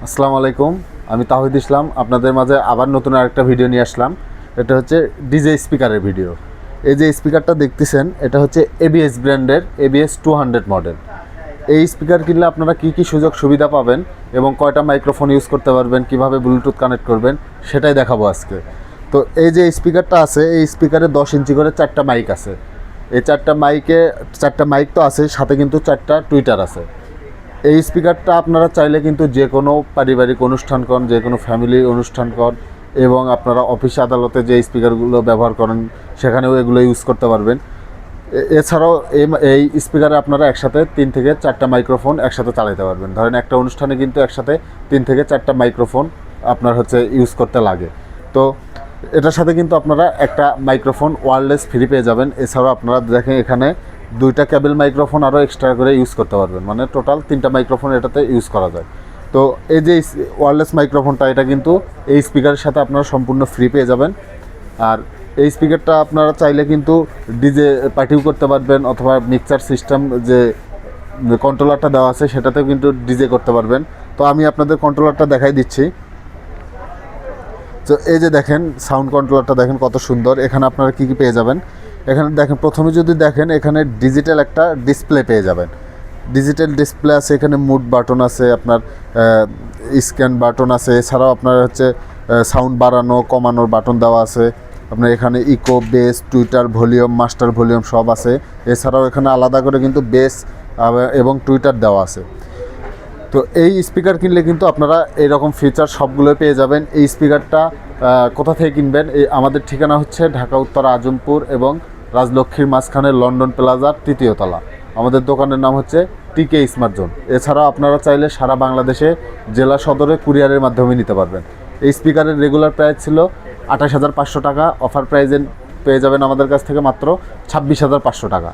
আসসালামু আলাইকুম, আমি তাহিদ ইসলাম আপনাদের মাঝে আবার নতুন আরেকটা ভিডিও নিয়ে আসলাম। এটা হচ্ছে ডিজে স্পিকারের ভিডিও। এই যে স্পিকারটা দেখতেছেন এটা হচ্ছে এবিএস ব্র্যান্ডের এবিএস 200 মডেল। এই স্পিকার কিনলে আপনারা কী কী সুযোগ সুবিধা পাবেন এবং কয়টা মাইক্রোফোন ইউজ করতে পারবেন, কিভাবে ব্লুটুথ কানেক্ট করবেন সেটাই দেখাবো আজকে। তো এই যে স্পিকারটা আছে, এই স্পিকারে 10 ইঞ্চি করে 4টা মাইক আছে। এই 4টা মাইক তো আছে, সাথে কিন্তু 4টা টুইটার আছে। এই স্পিকারটা আপনারা চাইলে কিন্তু যে কোনো পারিবারিক অনুষ্ঠান করেন, যে কোনো ফ্যামিলি অনুষ্ঠান করেন এবং আপনারা অফিস আদালতে যে স্পিকারগুলো ব্যবহার করেন সেখানেও এগুলো ইউজ করতে পারবেন। এছাড়াও এই স্পিকারে আপনারা একসাথে 3 থেকে 4টা মাইক্রোফোন একসাথে চালাতে পারবেন। ধরেন একটা অনুষ্ঠানে কিন্তু একসাথে 3 থেকে 4টা মাইক্রোফোন আপনার ইউজ করতে লাগে। তো এটার সাথে কিন্তু আপনারা একটা মাইক্রোফোন ওয়্যারলেস ফ্রি পেয়ে যাবেন। এছাড়াও আপনারা দেখেন এখানে 2টা কেবল মাইক্রোফোন আরও এক্সট্রা করে ইউজ করতে পারবেন, মানে টোটাল 3টা মাইক্রোফোন এটাতে ইউজ করা যায়। তো এই যে ওয়্যারলেস মাইক্রোফোনটা, এটা কিন্তু এই স্পিকারের সাথে আপনারা সম্পূর্ণ ফ্রি পেয়ে যাবেন। আর এই স্পিকারটা আপনারা চাইলে কিন্তু ডিজে পার্টিও করতে পারবেন, অথবা মিক্সার সিস্টেম যে কন্ট্রোলারটা দেওয়া আছে সেটাতেও কিন্তু ডিজে করতে পারবেন। তো আমি আপনাদের কন্ট্রোলারটা দেখাই দিচ্ছি। তো এই যে দেখেন সাউন্ড কন্ট্রোলারটা দেখেন কত সুন্দর। এখানে আপনারা কী কী পেয়ে যাবেন, এখানে দেখেন প্রথমে যদি দেখেন এখানে ডিজিটাল একটা ডিসপ্লে পেয়ে যাবেন। ডিজিটাল ডিসপ্লে আছে, এখানে মুড বাটন আছে, আপনার স্ক্যান বাটন আছে। এছাড়াও আপনার সাউন্ড বাড়ানো কমানোর বাটন দেওয়া আছে। আপনার এখানে echo, bass, tweeter, volume, master volume সব আছে। এছাড়াও এখানে আলাদা করে কিন্তু বেস এবং টুইটার দেওয়া আছে। তো এই স্পিকার কিনলে কিন্তু আপনারা এইরকম ফিচার সবগুলো পেয়ে যাবেন। এই স্পিকারটা কোথা থেকে কিনবেন, আমাদের ঠিকানা হচ্ছে ঢাকা উত্তর আজমপুর এবং রাজলক্ষ্মীর মাঝখানে লন্ডন প্লাজার 3য় তলা। আমাদের দোকানের নাম হচ্ছে টিকে স্মার্ট জোন। এছাড়াও আপনারা চাইলে সারা বাংলাদেশে জেলা সদরে কুরিয়ারের মাধ্যমে নিতে পারবেন। এই স্পিকারের রেগুলার প্রাইস ছিল 28,500 টাকা, অফার প্রাইজে পেয়ে যাবেন আমাদের কাছ থেকে মাত্র 26,500 টাকা।